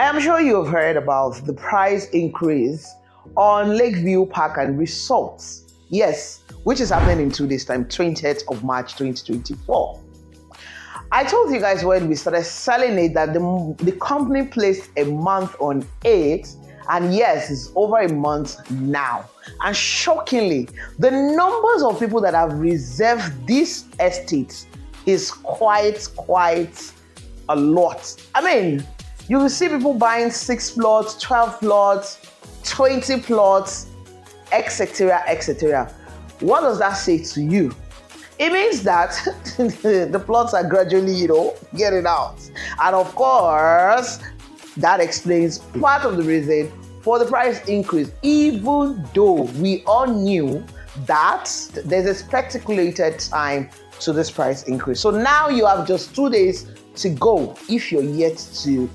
I am sure you have heard about the price increase on Lakeview Park and Resorts. Yes, which is happening in 2 days' time, 20th of March 2024. I told you guys when we started selling it that the company placed a month on it, and yes, it's over a month now. And shockingly, the numbers of people that have reserved this estate is quite a lot. I mean, you will see people buying 6 plots, 12 plots, 20 plots, etc., etc. What does that say to you? It means that the plots are gradually, getting out. And of course, that explains part of the reason for the price increase, even though we all knew that there's a speculated time to this price increase. So now you have just 2 days to go if you're yet to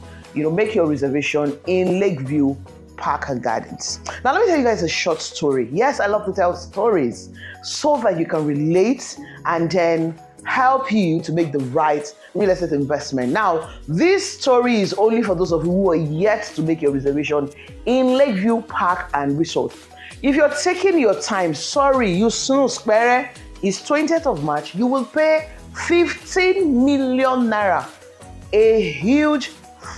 make your reservation in Lakeview Park and Gardens. Now let me tell you guys a short story. Yes, I love to tell stories so that you can relate and then help you to make the right real estate investment. Now, this story is only for those of you who are yet to make your reservation in Lakeview Park and Resort. If you're taking your time, sorry, you snooze, spare. It's 20th of March. You will pay 15 million naira, a huge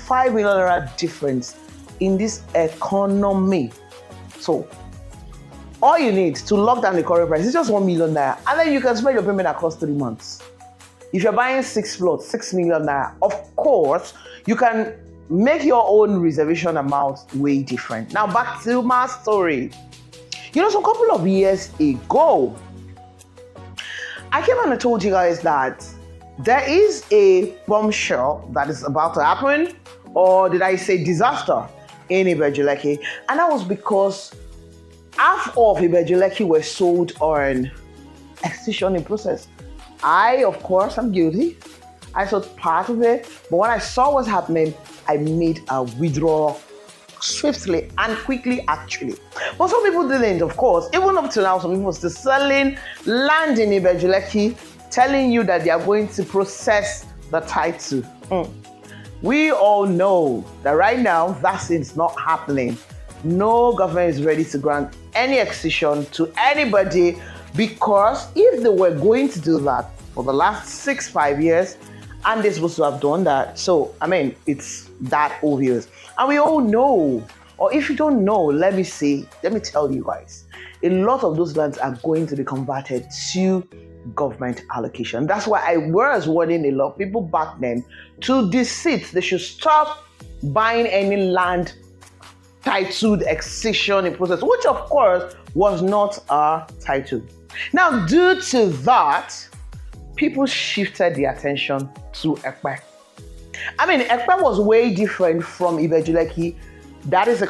5 million naira difference in this economy. So all you need to lock down the current price is just 1 million naira, and then you can spread your payment across 3 months. If you're buying 6 plots, 6 million naira, of course you can make your own reservation amount way different. Now back to my story. Some couple of years ago, I came and I told you guys that there is a bombshell that is about to happen, or did I say disaster, in Ibeju-Lekki. And that was because half of Ibeju-Lekki were sold on excision in process. I, of course, I'm guilty. I sold part of it, but when I saw what's happening, I made a withdrawal swiftly and quickly, actually. But some people didn't, of course. Even up to now, some people are still selling land in Ibeju-Lekki, telling you that they are going to process the title. We all know that right now, that is not happening. No government is ready to grant any excision to anybody, because if they were going to do that for the last 5 years, and they're supposed to have done that, so, it's that obvious. And we all know, or if you don't know, let me tell you guys, a lot of those lands are going to be converted to government allocation. That's why I was warning a lot of people back then to deceit. They should stop buying any land titled excision in process, which of course was not a title. Now, due to that, people shifted the attention to Ekpe. Ekpe was way different from Ibeju-Lekki. That is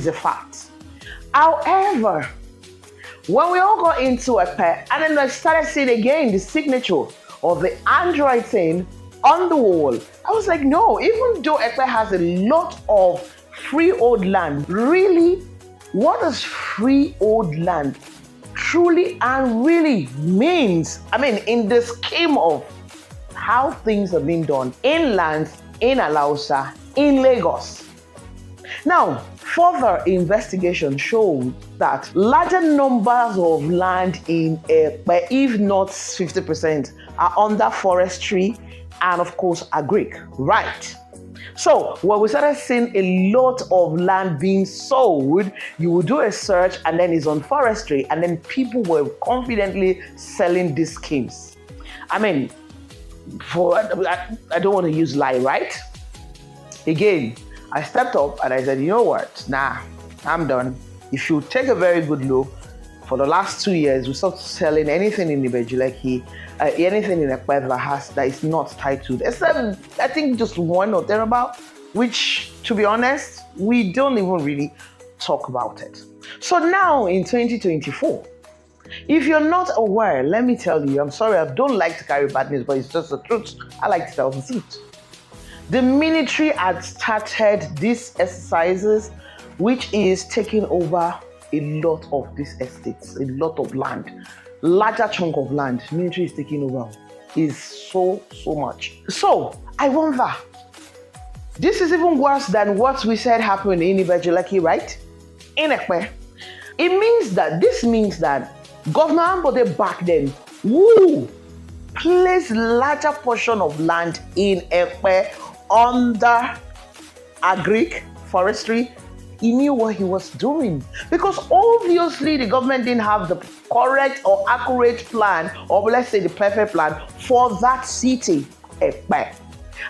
a fact. However, when we all got into Ekpe, and then I started seeing again the signature of the handwriting on the wall, I was like, no, even though Ekpe has a lot of freehold land, really, what does freehold land truly and really means? In the scheme of how things have been done in lands in Alausa, in Lagos. Now, further investigation showed that larger numbers of land in Ekpe, if not 50%, are under forestry and of course agric, right? So when we started seeing a lot of land being sold, you would do a search and then it's on forestry, and then people were confidently selling these schemes. I don't want to use lie, right? Again, I stepped up and I said, you know what? Nah, I'm done. If you take a very good look, for the last 2 years, we stopped selling anything in Ibeju-Lekki, anything in Ekpe that is not titled, except I think just one or thereabout, which, to be honest, we don't even really talk about it. So now in 2024, if you're not aware, let me tell you, I'm sorry, I don't like to carry bad news, but it's just the truth. I like to tell the truth. The military had started these exercises, which is taking over a lot of these estates, a lot of land, larger chunk of land. Military is taking over. Is so much. So I wonder, This is even worse than what we said happened in Ibejuleki, right? In Ekpe. This means that Governor Ambode back then, placed larger portion of land in Ekpe under agric, forestry. He knew what he was doing because obviously the government didn't have the correct or accurate plan, or let's say the perfect plan for that city, Ekpe.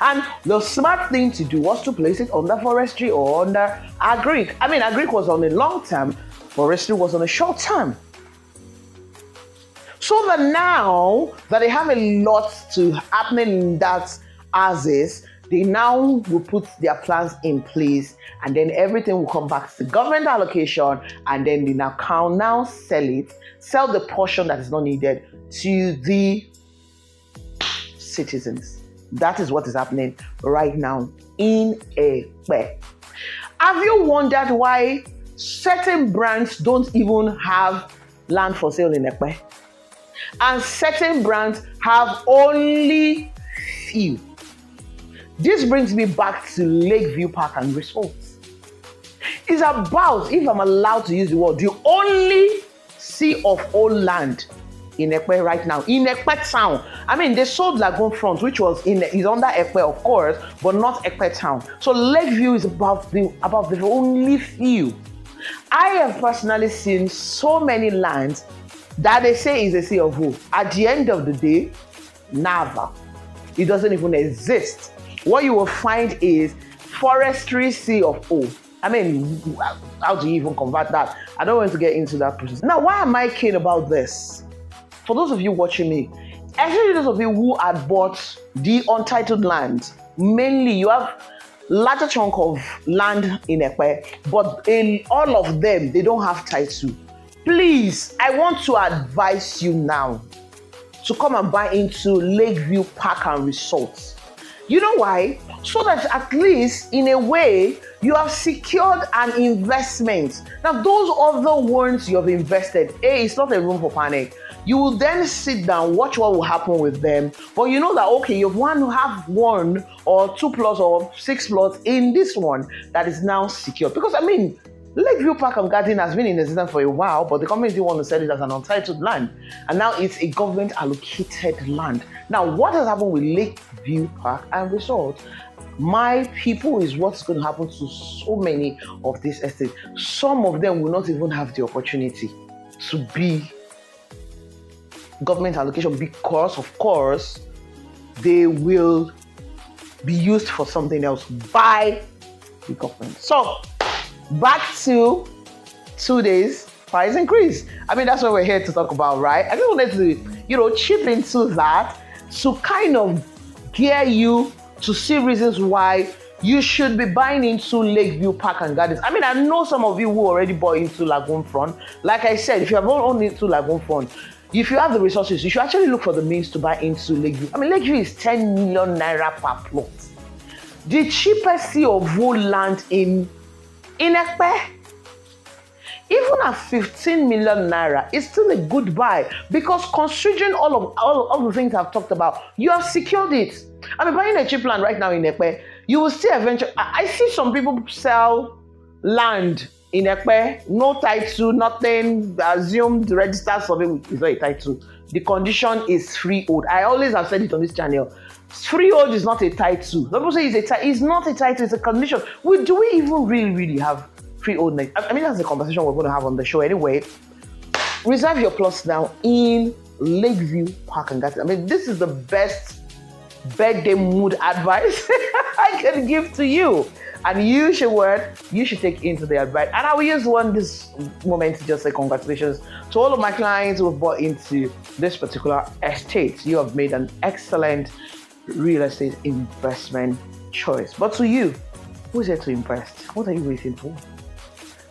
And the smart thing to do was to place it under forestry or under agric. I mean, agric was on a long term, forestry was on a short term. So that now that they have a lot to happen in that as is, they now will put their plans in place, and then everything will come back to the government allocation, and then they can now sell the portion that is not needed to the citizens. That is what is happening right now in Ekpe. Have you wondered why certain brands don't even have land for sale in Ekpe? And certain brands have only few. This brings me back to Lakeview Park and Resorts. It's about, if I'm allowed to use the word, the only sea of old land in Ekpe right now, in Ekpe town. I mean, they sold Lagoon Front, which is under Ekpe, of course, but not Ekpe town. So Lakeview is about the only few. I have personally seen so many lands that they say is a sea of O. At the end of the day, never. It doesn't even exist. What you will find is forestry sea of O. I mean, how do you even convert that? I don't want to get into that process. Now, why am I keen about this? For those of you watching me, especially those of you who had bought the untitled land, mainly you have larger chunk of land in Ekpe, but in all of them, they don't have title. Please, I want to advise you now to come and buy into Lakeview Park and Resorts. You know why? So that at least in a way, you have secured an investment. Now, those other ones you have invested, it's not a room for panic. You will then sit down, watch what will happen with them. But you know that, okay, you've have 1 or 2 plots or 6 plots in this one that is now secure. Because, I mean, Lakeview Park and Garden has been in existence for a while, but the company didn't want to sell it as an untitled land. And now it's a government allocated land. Now, what has happened with Lakeview Park and Resort? My people, is what's going to happen to so many of these estates. Some of them will not even have the opportunity to be government allocation because, of course, they will be used for something else by the government. So, back to 2 days price increase. I mean, that's what we're here to talk about, right? I just wanted to, chip into that to kind of gear you to see reasons why you should be buying into Lakeview Park and Gardens. I mean, I know some of you who already bought into Lagoon Front. Like I said, if you have owned into Lagoon Front, if you have the resources, you should actually look for the means to buy into Lakeview. I mean, Lakeview is 10 million naira per plot. The cheapest sea of wood land in Ekpe, even at 15 million naira, it's still a good buy because considering all the things I've talked about, you have secured it. I mean, buying a cheap land right now in Ekpe, you will still eventually. I see some people sell land in Ekpe, no title, nothing, assumed registered survey is not a title. The condition is freehold. I always have said it on this channel. Freehold is not a title. People say it's not a title, it's a condition. Do we even really have freehold? I mean, that's the conversation we're going to have on the show anyway. Reserve your plots now in Lakeview Park and Gardens. I mean, this is the best birthday mood advice I can give to you. And you should take into the advice. And I will use this moment to just say congratulations to all of my clients who have bought into this particular estate. You have made an excellent real estate investment choice. But to you, who's here to invest? What are you waiting for?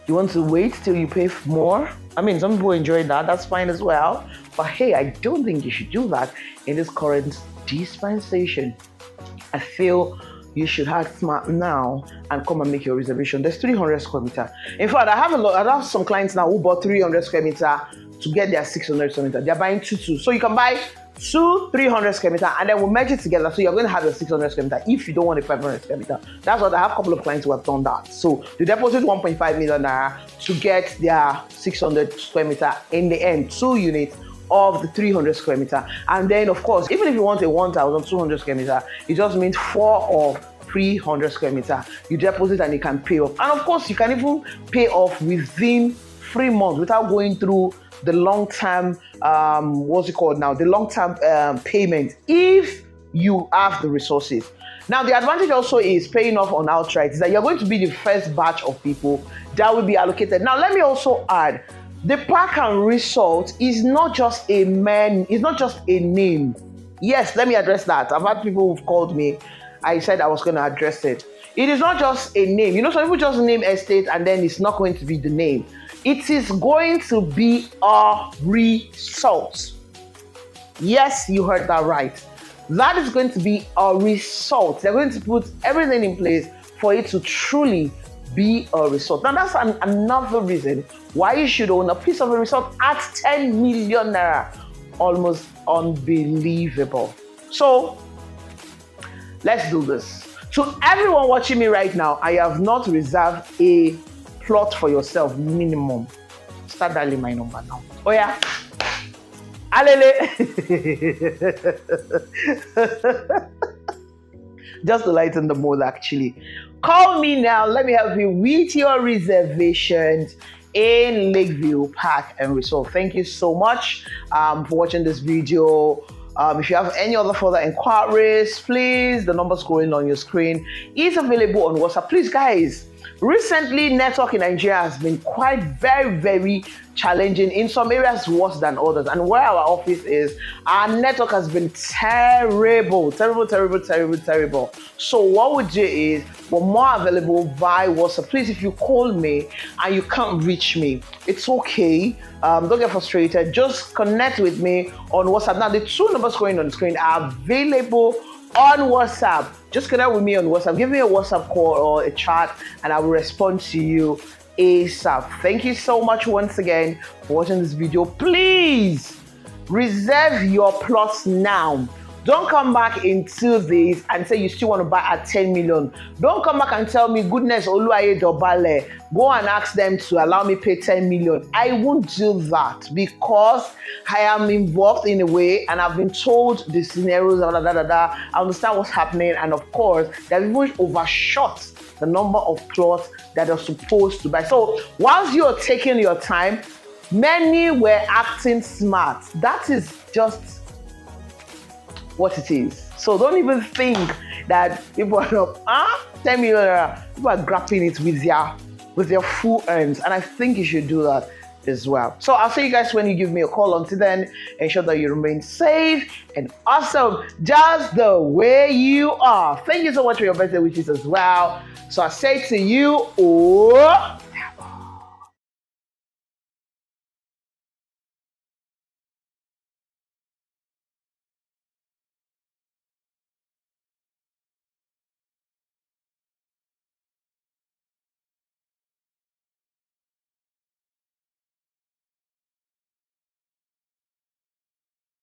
You want to wait till you pay more? I mean, some people enjoy that. That's fine as well. But hey, I don't think you should do that in this current dispensation. I feel you should act smart now and come and make your reservation. There's 300 square meter. In fact, I have some clients now who bought 300 square meter to get their 600 square meter. They're buying 2. So you can buy to 300 square meter, and then we'll merge it together. So you're going to have your 600 square meter if you don't want a 500 square meter. That's what I have a couple of clients who have done that. So they deposit 1.5 million naira to get their 600 square meter in the end, 2 units of the 300 square meter. And then of course, even if you want a 1,200 square meter, it just means 4 of 300 square meter. You deposit and you can pay off. And of course, you can even pay off within 3 months without going through the long-term, what's it called now? The long-term payment if you have the resources. Now, the advantage also is paying off on outright is that you're going to be the first batch of people that will be allocated. Now, let me also add, the park and resort is not just a it's not just a name. Yes, let me address that. I've had people who've called me. I said I was going to address it. It is not just a name. You know, some people just name estate and then it's not going to be the name. It is going to be a resort. Yes, you heard that right. That is going to be a resort. They're going to put everything in place for it to truly be a resort. Now, that's another reason why you should own a piece of a resort at 10 million naira. Almost unbelievable. So, let's do this. To everyone watching me right now, I have not reserved a plot for yourself minimum. Start dialing my number now. Oh yeah. Alele. Just to lighten the mood actually. Call me now. Let me help you with your reservations in Lakeview Park and Resort. Thank you so much for watching this video. If you have any other further inquiries, please, the number scrolling on your screen is available on WhatsApp. Please, guys, recently network in Nigeria has been quite very challenging. In some areas worse than others, and where our office is, our network has been terrible. So what we do is we're more available via WhatsApp. Please, if you call me and you can't reach me, it's okay. Don't get frustrated. Just connect with me on WhatsApp. Now, the 2 numbers going on the screen are available on WhatsApp. Just connect with me on WhatsApp. Give me a WhatsApp call or a chat and I will respond to you ASAP. Thank you so much once again for watching this video. Please reserve your plots now. Don't come back into this and say you still want to buy at 10 million. Don't come back and tell me, goodness, Oluwaye Dobale, go and ask them to allow me pay 10 million. I won't do that because I am involved in a way and I've been told the scenarios, I understand what's happening, and of course, they've even overshot the number of plots that are supposed to buy. So whilst you're taking your time, many were acting smart. That is just what it is. So don't even think that people are 10 million, people are grabbing it with their full earns, and I think you should do that as well. So I'll see you guys when you give me a call. Until then, ensure that you remain safe and awesome just the way you are. Thank you so much for your birthday wishes as well. So I say to you, oh.